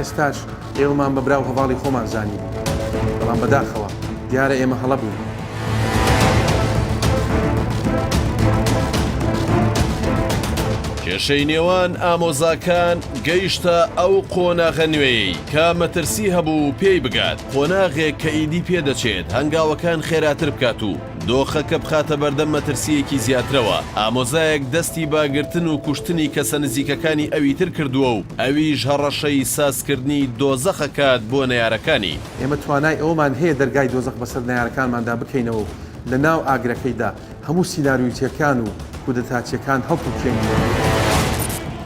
ئێستاش ئێوەمان بە براو هەواڵی خۆمان زانی بوو بەڵام بەداخەوە دیارە ئێمە هەڵە بووین. کێشەی نێوان ئامۆزاکان گەیشتە ئەو قۆناغە نوێی کە مەترسی هەبوو پێی بگات، قۆناغێک کە ئیدی پێدەچێت هەنگاوەکان خێراتر بکات و دۆخەکە بخاتە بەردەم مەترسیەکی زیاترەوە. ئامۆزایەک دەستی باگرتن و کوشتنی کەسە نزیکەکانی ئەوی تر کردووە و ئەویش هەڕەشەی سازکردنی دۆزەخەکات بۆ نەیارەکانی. ئێمە توانای ئەومان هەیە دەرگای دۆزەخ بەسەر نەیارەکانماندا بکەینەوە و لە ناو ئاگرەکەیدا هەموو سیناریۆچیەکان و کودەتاچیەکان هەڵبکەین.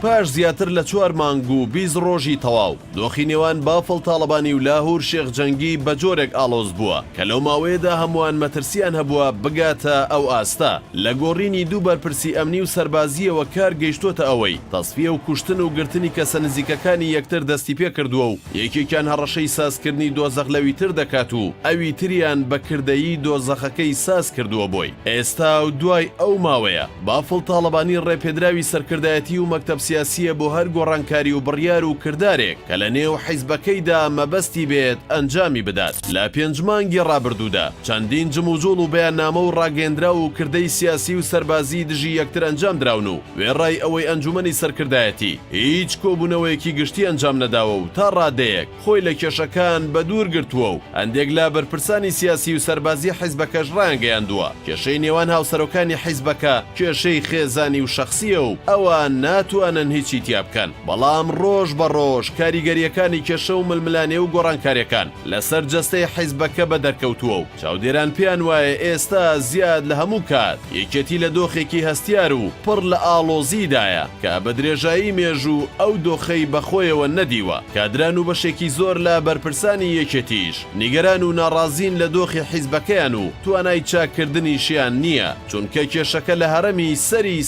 پاش زیاتر لە 4 مانگ و 20 ڕۆژی تەواو دۆخی نێوان بافڵ تاڵەبانی و لاهور شێخ جەنگی بە جۆرێک ئالۆز بووە کە لەو ماوەیەدا هەمووان مەترسیان هەبووە بگاتە ئەو ئاستا. لە گۆڕینی دوو بەرپرسی ئەمنی و سەربازیەوە کار گەیشتۆتە ئەوەی تەسفیە و کوشتن و گرتنی کەسە نزیکەکانی یەکتر دەستی پێ کردووە و یەکێکیان هەڕەشەی سازکردنی دۆزەخ لەوی تر دەکات و ئەوی تریان بە کردەیی دۆزەخەکەی ساز کردووە بۆی. ئێستا و دوای ئەو ماوەیە بافڵ تاڵەبانی ڕێپێدراوی سەرکردایەتی و مەکتەب سیاسیە بۆ هەر گۆڕانکاری و بڕیار و کردارێک کە لە نێو حیزبەکەیدا مەبەستی بێت ئەنجامی بدات. لە 5 مانگی ڕابردوودا چەندین جموجوڵ و بەیاننامە و ڕاگەیەندرا و کردەی سیاسی و سەربازی دژی یەکتر ئەنجام دراون و وێڕای ئەوەی ئەنجومەنی سەرکردایەتی هیچ کۆبوونەوەیەکی گشتی ئەنجام نەداوە و تا ڕادەیەک خۆی لە کێشەکان بە دوور گرتووە و هەندێک لا بەرپرسانی سیاسی و سەربازی حیزبەکەش ڕایانگەیاندووە. کێشەی نێوان هاوسەرۆکانی حیزبەکە کێشەی خێزانی و شەخسیە و ئەوان ناتوانن هیچی تیا بکەن، بەڵام ڕۆژ بە ڕۆژ کاریگەریەکانی کێشە و ململانێ و گۆڕانکاریەکان لەسەر جەستەی حیزبەکە بە دەرکەوتووە و چاودێران پێیان وایە ئێستا زیاد لە هەموو کات یەکێتی لە دۆخێکی هەستیار و پڕ لە ئاڵۆزیدایە کە بە درێژایی مێژوو ئەو دۆخەی بەخۆیەوە نەدیوە. کادران و بەشێکی زۆر لە بەرپرسانی یەکێتیش نیگەران و ناڕازین لە دۆخی حیزبەکەیان و توانای چاکردنیشیان نییە، چونکە کێشەکە لە هەرەمی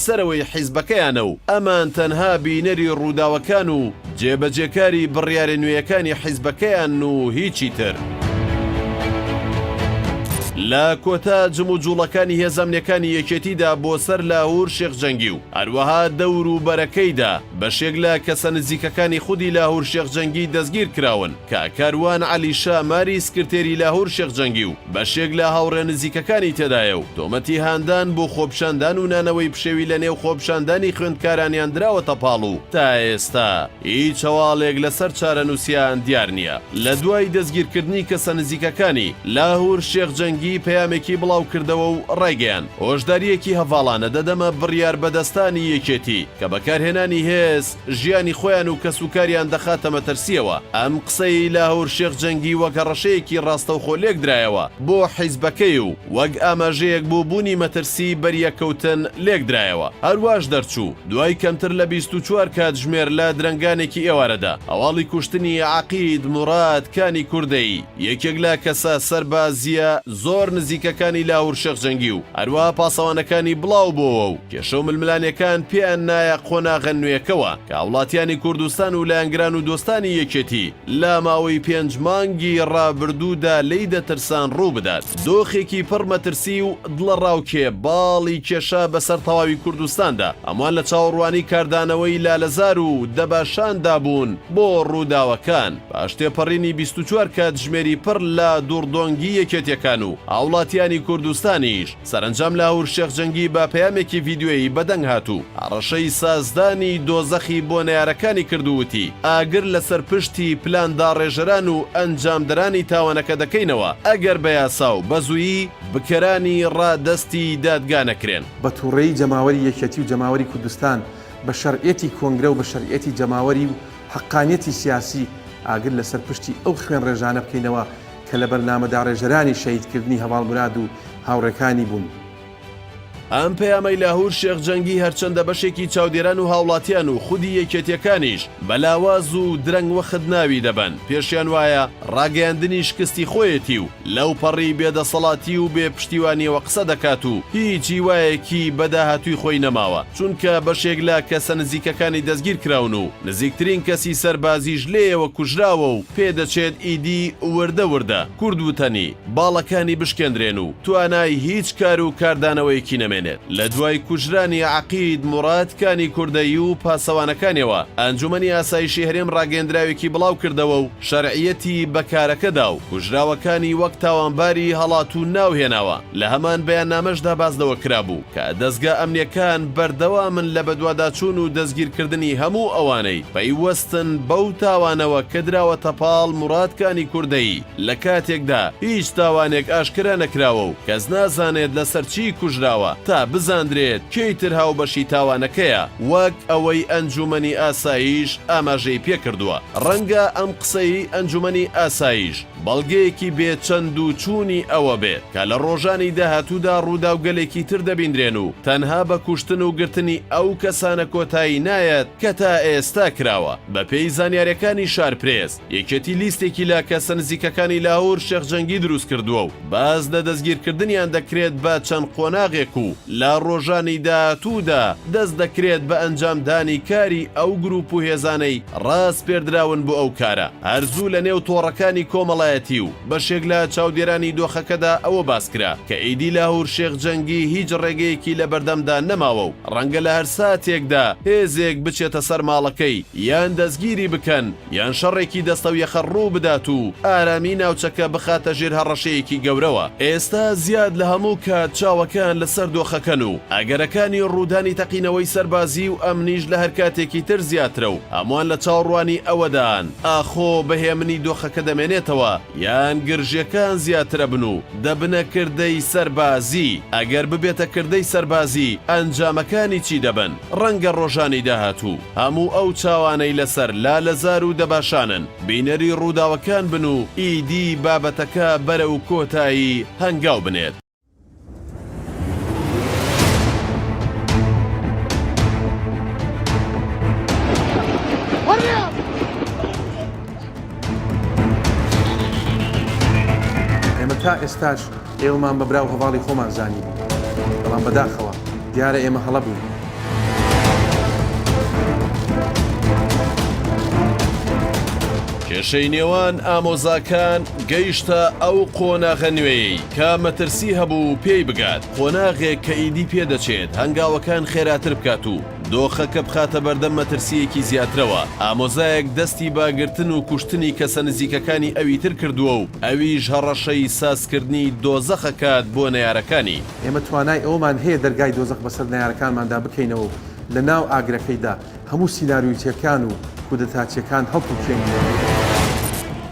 سەرەوەی حیزبەکەیانە و ئەمان تەنها بینەری ڕووداوەکان و جێبەجێکاری بڕیارە نوێیەکانی حیزبەکەیان و هیچی تر. لە کۆتا جموجوڵەکانی هێزەمنیەکانی یەکێتیدا بۆ سەر لاهور شێخ جەنگی و هەروەها دەور و بەرەکەیدا بەشێک لە کەسە نزیکەکانی خودی لاهور شێخ جەنگی دەستگیر کراون کە کاروان عەلیشا ماری سکرتێری لاهور شێخ جەنگی و بەشێک لە هاوڕێ نزیکەکانی تێدایە و تۆمەتی هاندان بۆ خۆپشاندان و نانەوەی پشێوی لە نێو خۆپشاندانی خوێندکارانیان دراوەتە پاڵ و تا ئێستا هیچ هەواڵێک لەسەر چارەنووسیان دیار نییە. لە دوای دەستگیرکردنی کەسە نزیکەکانی لاهور شێخ جەنگی پەیامێکی بڵاو کردەوە و ڕێگەیان هۆشداریەکی هەڤاڵانە دەدەمە بڕیار بەدەستانی یەکێتی کە بەکارهێنانی هێز ژیانی خۆیان و کەسوکاریان دەخاتە مەترسیەوە. ئەم قسەی لاهور شێخ جەنگی وەک ڕەشەیەکی ڕاستەوخۆ لێک درایەوە بۆ حیزبەکەی و وەک ئاماژەیەک بۆ بوونی مەترسی بەریەکەوتن لێک درایەوە. هەرواش دەرچوو دوای کەمتر لە 24 کاتژمێر لە درەنگانێکی ئێوارەدا هەواڵی کوشتنی عەقید موراد کانی کوردەیی یەکێک لە کەسە سەربازیە زۆر نزیکەکانی لاهور شێخ جەنگی و هەروەها پاسەوانەکانی بڵاو بۆەوە و کێشە و ململانیەکان پێیان نایە قۆناغە نوێیەکەوە کە وڵاتیانی کوردستان و لایەنگران و دۆستانی یەکێتی لە ماوەی 5 مانگی ڕابردوودا لی دەترسان ڕوو بدات. دۆخێکی پڕ مەترسی و دڵە ڕاوکێ باڵی کێشە بەسەر تەواوی کوردستاندا ئەمان لە چاوەڕوانی کاردانەوەی لالەزار و دەباشاندا بوون بۆ ڕووداوەکان. پاش تێپەڕینی 24 کاتژمێری پڕ لە دووڕدۆنگی یەکێتیەکان و هاوڵاتیانی کوردستانیش سەرنجام لاهور شێخ جەنگی بە پەیامێکی ڤیدیۆیی بەدەنگ هاتوو هەڕەشەی سازدانی دۆزەخی بۆ نەیارەکانی کردووتی ئاگر لەسەر پشتی پلاندا ڕێژەران و ئەنجامدەرانی تاوانەکە دەکەینەوە ئەگەر بە یاسا و بەزوویی بکەرانی ڕادەستی دادگا نەکرێن. بە تووڕێی جەماوەری یەکێتی و جەماوەری کوردستان بە شەرعەتی کۆنگرە و بە شەریعەتی جەماوەری و حەقانیەتی سیاسی ئاگر لەسەر پشتی ئەو خوێن ڕێژانە بکەینەوە کە لە بەرنامەدا ڕێژەرانی شەهیدکردنی هەواڵ مراد و هاوڕێکانی بوون. ئەم پەیامەی لاهور شێخ جەنگی هەرچەندە بەشێکی چاودێران و هاوڵاتیان و خودی یەکێتیەکانیش بەلاواز و درەنگ وەخت ناوی دەبن. پێشیان وایە ڕاگەیاندنی شکستی خۆیەتی و لەو پەڕی بێدەسەڵاتی و بێ پشتیوانیەوە قسە دەکات و هیچی وایەکی بەداهاتووی خۆی نەماوە، چونکە بەشێک لە کەسە نزیکەکانی دەستگیر کراون و نزیکترین کەسی سەربازیش لێیەوە کوژراوە و پێدەچێت ئیدی وردە کورد وتەنی باڵەکانی بشکێندرێن و توانای هیچ کار و کاردانەوەیەکی نەمێنێت. دەمێنێت لە دوای کوژرانی عەقید موڕادکانی کوردەیی و پاسەوانەکانیەوە ئەنجومەنی ئاسایشی هەرێم ڕاگەندراوێکی بڵاو کردەوە و شەرعیەتی بەکارەکەدا و کوژراوەکانی وەک تاوانباری هەڵات و ناوهێناوە لە هەمان بەیاننامەشدا بازدەوە کرابوو کە دەستگا ئەمنیەکان بەردەوامن لە بەدواداچوون و دەستگیرکردنی هەموو ئەوانەی پەیوەستن بەو تاوانەوە کە دراوەتە پاڵ موڕادکانی کوردەیی لە کاتێکدا هیچ تاوانێک ئاشکرا نەکراوە و کەس نازانێت لەسەر چی کوژراوە تا بزاندرێت کەیتر هاوبەشی تاوانەکەیە وەک ئەوەی ئەنجومەنی ئاسایش ئاماژەی پێکردووە. ڕەنگە ئەم قسەی ئەنجومەنی ئاسایش بەڵگەیەکی بێچەند و چوونی ئەوە بێت کە لە ڕۆژانی داهاتوودا ڕوودا و گەلێکی تر دەبیندرێن و تەنها بە کوشتن و گرتنی ئەو کەسانە کۆتایی نایەت کە تا ئێستا کراوە. بە پێی زانیاریەکانی شارپرێس یەکێتی لیستێکی لە کەسە نزیکەکانی لاهور شێخ جەنگی دروست کردووە و باز لە دەستگیرکردنیان دەکرێت بە چەند قۆناغێک و لە ڕۆژانی داهاتوودا دەست دەکرێت بە ئەنجامدانی کاری ئەو گروپ و هێزانەی ڕاست پێردراون بۆ ئەو کارە. هەرزوو لە نێو تۆڕەکانی کۆمەڵایەتی و بەشێک لە چاودێرانی دۆخەکەدا ئەوە باسکرا کە ئیدی لاهور شێخ جەنگی هیچ ڕێگەیەکی لە بەردەمدا نەماوە و ڕەنگە لە هەر ساتێکدا هێزێک بچێتە سەر ماڵەکەی یان دەستگیری بکەن یان شەڕێکی دەستە و یەخە ڕوو بدات و ئارامی ناوچەکە بخاتە ژێر هەڕەشەیەکی گەورەوە. ئێستا زیاد لە هەموو کات چاوەکان لەسەر دۆخەکەن و ئەگەرەکانی ڕوودانی تەقینەوەی سەربازی و ئەمنیش لە هەر کاتێکی تر زیاترە و هەمووان لە چاوەڕوانی ئەوەدان ئاخۆ بەهێمنی دۆخەکە دەمێنێتەوە یان گرژیەکان زیاترە بن و دەبنە کردەی سەربازی. ئەگەر ببێتە کردەی سەربازی ئەنجامەکانی چی دەبن؟ ڕەنگە ڕۆژانی داهاتوو هەموو ئەو چاوانەی لەسەر لالەزار و دەباشانن بینەری ڕووداوەکان بن و ئیدی بابەتەکە بەرە و کۆتایی هەنگاو بنێت. ئێمە تا ئێستاش ئێوەمان بە براو هەواڵی خۆمان زانی بەڵام بەداخەوە دیارە ئێمە هەڵە بووین. کێشەی نێوان ئامۆزاکان گەیشتە ئەو قۆناغە نوێی کە مەترسی هەبوو پێی بگات. قۆناغێک کە ئیدی پێدەچێت هەنگاوەکان خێراتر بکات و دۆخەکە بخاتە بەردەم مەترسیەکی زیاترەوە. ئامۆزایەک دەستی باگرتن و کوشتنی کەسە نزیکەکانی ئەوی تر کردووە و ئەویش هەڕەشەی سازکردنی دۆزەخەکات بۆ نەیارەکانی. ئێمە توانای ئەومان هەیە دەرگای دۆزەخ بەسەر نەیارەکانماندا بکەینەوە لە ناو ئاگرەکەیدا هەموو سیناریۆچیەکان و کودەتاچیەکان هەڵبکێنین.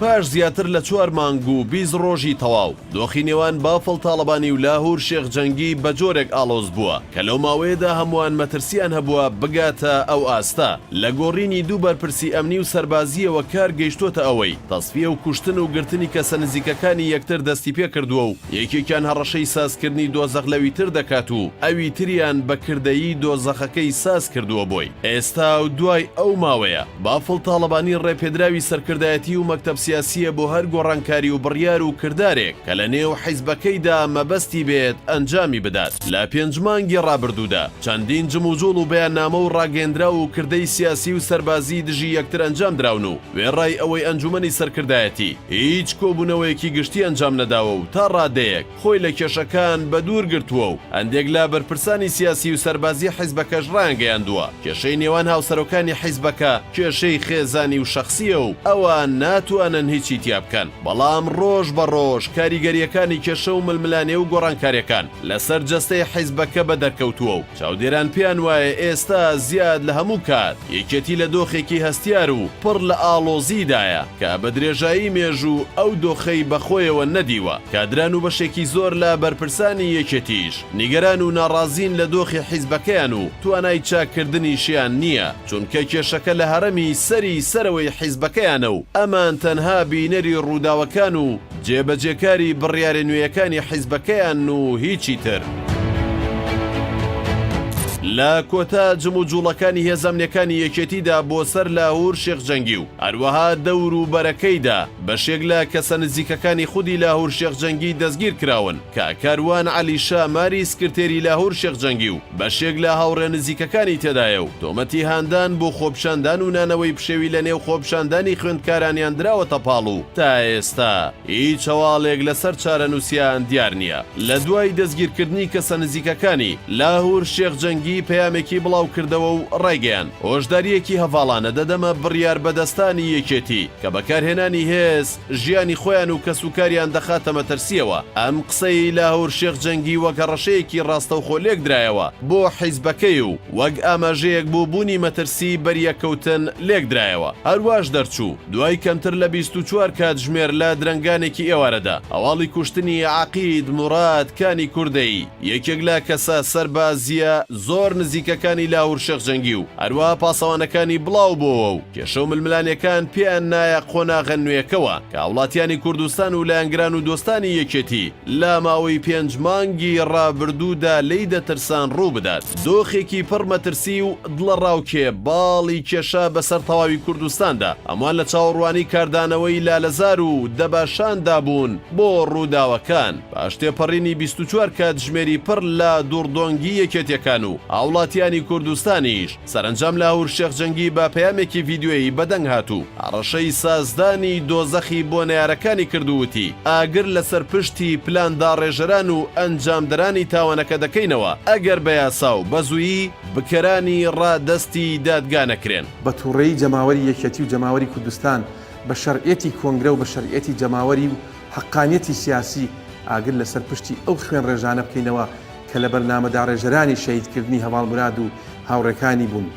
پاش زیاتر لە 4 مانگ و 20 ڕۆژی تەواو دۆخی نێوان بافڵ تاڵەبانی و لاهور شێخ جەنگی بە جۆرێک ئاڵۆز بووە کە لەو ماوەیەدا هەمووان مەترسیان هەبووە بگاتە ئەو ئاستا. لە گۆڕینی دوو بەرپرسی ئەمنی و سەربازیەوە کار گەیشتۆتە ئەوەی تەسفیە و کوشتن و گرتنی کەسە نزیکەکانی یەکتر دەستی پێ کردووە و یەکێکیان هەڕەشەی سازکردنی دۆزەخ لەوی تر دەکات و ئەوی تریان بە کردەیی دۆزەخەکەی ساز کردووە بۆی. ئێستا و دوای ئەو ماوەیە بافڵ تاڵەبانی ڕێپێدراوی سەرکردایەتی و مەکتەب سیاسیە بۆ هەر گۆڕانکاری و بڕیار و کردارێک کە لە نێو حیزبەکەیدا مەبەستی بێت ئەنجامی بدات. لە 5 مانگی ڕابردوودا چەندین جموجوڵ و بەیاننامە و ڕاگەندرا و کردەی سیاسی و سەربازی دژی یەکتر ئەنجام دراون و وێڕای ئەوەی ئەنجومەنی سەرکردایەتی هیچ کۆبوونەوەیەکی گشتی ئەنجام نەداوە و تا ڕادەیەک خۆی لە کێشەکان بە دوور گرتووە و هەندێک لا بەرپرسانی سیاسی و سەربازی حیزبەکەش ڕانگەیاندووە. کێشەی نێوان هاوسەرۆکانی حیزبەکە کێشەی خێزانی و شەخسیە و ئەوان ناتوانن هیچی تیا بکەن. بەڵام ڕۆژ بە ڕۆژ کاریگەریەکانی کێشە و ململانێ و گۆڕانکاریەکان لەسەر جەستەی حیزبەکە بە دەرکەوتووە و چاودێران پێیان وایە ئێستا زیاد لە هەموو کات یەکێتی لە دۆخێکی هەستیار و پڕ لە ئاڵۆزیدایە کە بە درێژایی مێژوو ئەو دۆخەی بەخۆیەوە نەدیوە. کادران و بەشێکی زۆر لە بەرپرسانی یەکێتیش نیگەران و ناڕازین لە دۆخی حیزبەکەیان و توانای چاکردنیشیان نییە چونکە کێشەکە لە هەرەمی سەرەوەی حیزبەکەیانە و ئەمان تەنها بینەری ڕووداوەکان و جێبەجێکاری بڕیارە نوێیەکانی حیزبەکەیان و هیچی تر. لە کۆتا جم و جوڵەکانی هێزەمنیەکانی یەکێتیدا بۆ سەر لاهور شێخ جەنگی و هەروەها دەور و بەرەکەیدا بەشێک لە کەسە نزیکەکانی خودی لاهور شێخ جەنگی دەستگیر کراون کە کاروان عەلیشا ماری سکرتێری لاهور شێخ جەنگی و بەشێک لە هاوڕێ نزیکەکانی تێدایە و تۆمەتی هاندان بۆ خۆپشاندان و نانەوەی پشێوی لە نێو خۆپشاندانی خوێندکارانیان دراوەتە پاڵ و تا ئێستا هیچ هەواڵێک لەسەر چارەنووسیان دیار نییە. لە دوای دەستگیرکردنی کەسە نزیکەکانی لاهور شێخ جەنگی پەیامێکی بڵاو کردەوە و ڕێگەیان هۆشداریەکی هەڤاڵانە دەدەمە بڕیار بەدەستانی یەکێتی کە بەکارهێنانی هێز ژیانی خۆیان و کەسوکاریان دەخاتە مەترسیەوە. ئەم قسەی لاهور شێخ جەنگی وەک ڕەشەیەکی ڕاستەوخۆ لێک درایەوە بۆ حیزبەکەی و وەک ئاماژەیەک بۆ بوونی مەترسی بەریەکەوتن لێک درایەوە. هەروەش دەرچوو دوای کەمتر لە 24 کاتژمێر لە درەنگانێکی ئێوارەدا هەواڵی کوشتنی عەقید موڕاد کانی کوردەیی یەکێک لە کەسە سەربازیە زۆر نزیکەکانی لاهور شێخ جەنگی و هەروەها پاسەوانەکانی بڵاو بۆەوە و کێشە و ململانیەکان پێیان نایە قۆناغە نوێیەکەوە کە وڵاتیانی کوردستان و لایەنگران و دۆستانی یەکێتی لە ماوەی 5 مانگی ڕابردوودا لی دەترسان ڕوو بدات. دۆخێکی پڕ مەترسی و دڵە ڕاوکێ باڵی کێشە بەسەر تەواوی کوردستاندا ئەمان لە چاوەڕوانی کاردانەوەی لالەزار و دەباشاندا بوون بۆ ڕووداوەکان. پاش تێپەڕینی 24 کاتژمێری پڕ لە دووڕدۆنگی یەکێتیەکان و هاوڵاتیانی کوردستانیش سەرنجام لاهور شێخ جەنگی بە پەیامێکی ڤیدیۆیی بەدەنگ هاتوو ڕەشەی سازدانی دۆزەخی بۆ نەیارەکانی کردووتی ئاگر لەسەر پشتی پلاندا ڕێژەران و ئەنجامدەرانی تاوانەکە دەکەینەوە ئەگەر بە یاسا و بەزوویی بکەرانی ڕادەستی دادگانەکرێن. بە تووڕێی جەماوەری یەکێتی و جەماوەری کوردستان بە شەرعێتی کۆنگرە و بە شەرعێتی جەماوەری و حەقانیەتی سیاسی ئاگر لەسەر پشتی ئەو خوێن ڕێژانە بکەینەوە کە لە بەرنامەدا ڕێژەرانی شەهیدکردنی هەواڵ مراد و هاوڕێکانی بوون.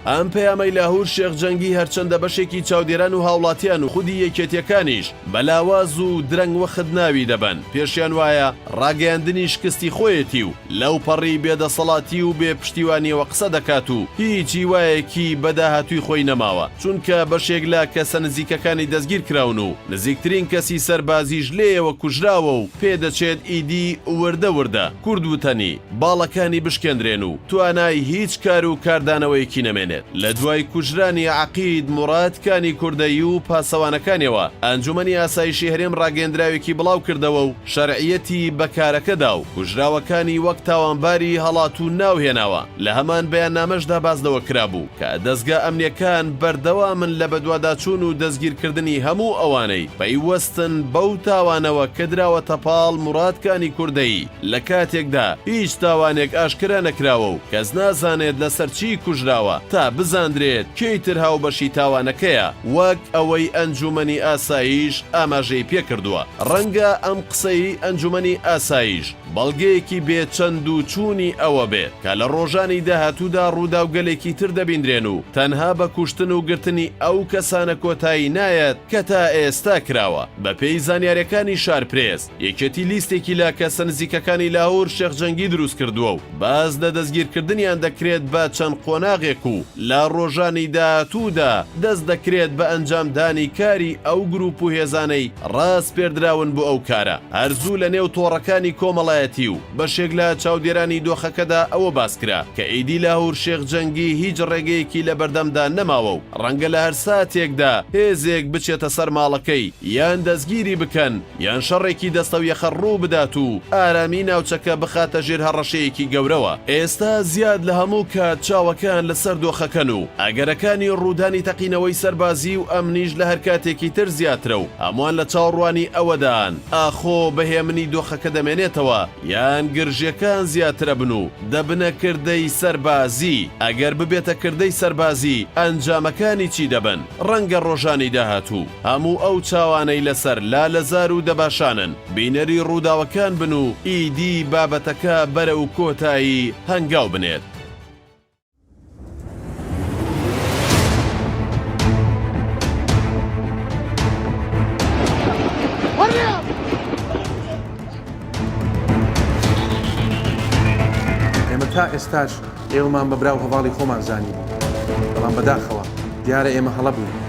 ئەم پەیامەی لاهور شێخ جەنگی هەرچەندە بەشێکی چاودێران و هاوڵاتیان و خودی یەکێتیەکانیش بەلاواز و درەنگ وەخت ناوی دەبن. پێشیان وایە ڕاگەیاندنی شکستی خۆیەتی و لەو پەڕی بێدەسەڵاتی و بێ پشتیوانیەوە قسە دەکات و هیچی وایەکی بەداهاتووی خۆی نەماوە چونکە بەشێک لە کەسە نزیکەکانی دەستگیر کراون و نزیکترین کەسی سەربازیش لێیەوە کوژراوە و پێدەچێت ئیدی وردە وردە کورد وتەنی باڵەکانی بشکێندرێن و توانای هیچ کار و کاردانەوەیەکی نەمێنێت. لە دوای کوژرانی عەقید موڕاد کانی کوردەیی و پاسەوانەکانیەوە ئەنجومەنی ئاسایشی هەرێم ڕاگەندراوێکی بڵاو کردەوە و شەرعیەتی بەکارەکەدا و کوژراوەکانی وەک تاوانباری هەڵات و ناوهێناوە. لە هەمان بەیاننامەشدا بازدەوە کرابوو کە دەستگا ئەمنیەکان بەردەوامن لە بەدواداچوون و دەستگیرکردنی هەموو ئەوانەی پەیوەستن بەو تاوانەوە کە دراوەتە پاڵ موڕادکانی کوردەیی لە کاتێکدا هیچ تاوانێک ئاشکرا نەکراوە و کەس نازانێت لەسەر چی کوژراوە تا بزاندرێت کەیتر هاوبەشی تاوانەکەیە وەک ئەوەی ئەنجومەنی ئاسایش ئاماژەی پێکردووە. ڕەنگە ئەم قسەی ئەنجومەنی ئاسایش بەڵگەیەکی بێچەند و چوونی ئەوە بێت کە لە ڕۆژانی داهاتوودا ڕووداوگەلێکی تر دەبیندرێن و تەنها بە کوشتن و گرتنی ئەو کەسانە کۆتایی نایەت کە تا ئێستا کراوە. بە پێی زانیاریەکانی شارپرێس یەکێتی لیستێکی لە کەسە نزیکەکانی لاهور شێخ جەنگی دروست کردووە و باز لە دەستگیرکردنیان دەکرێت بە چەند قۆناغێک و لە ڕۆژانی داهاتوودا دەست دەکرێت بە ئەنجامدانی کاری ئەو گروپ و هێزانەی ڕاست پێردراون بۆ ئەو کارە. هەرزوو لە نێو تۆڕەکانی کۆمەڵایەتی و بەشێک لە چاودێرانی دۆخەکەدا ئەوە باسکرا کە ئیدی لاهور شێخ جەنگی هیچ ڕێگەیەکی لە بەردەمدا نەماوە و ڕەنگە لە هەر ساتێکدا هێزێک بچێتە سەر ماڵەکەی یان دەستگیری بکەن یان شەڕێکی دەستە و یەخە ڕوو بدات و ئارامی ناوچەکە بخاتە ژێر هەڕەشەیەکی گەورەوە. ئێستا زیاد لە هەموو کات چاوەکان لەسەر دۆخەکەن و ئەگەرەکانی ڕوودانی تەقینەوەی سەربازی و ئەمنیش لە هەر کاتێکی تر زیاترە و هەمووان لە چاوەڕوانی ئەوەدان ئاخۆ بەهێمنی دۆخەکە دەمێنێتەوە یان گرژیەکان زیاترە بن و دەبنە کردەی سەربازی. ئەگەر ببێتە کردەی سەربازی ئەنجامەکانی چی دەبن؟ ڕەنگە ڕۆژانی داهاتوو هەموو ئەو چاوانەی لەسەر لالەزار و دەباشانن بینەری ڕووداوەکان بن و ئیدی بابەتەکە بەرە و کۆتایی هەنگاو بنێت. تا ئێستاش ئێوەمان بە براو هەواڵی خۆمان زانی بوو بەڵام بەداخەوە دیارە ئێمە هەڵە بوو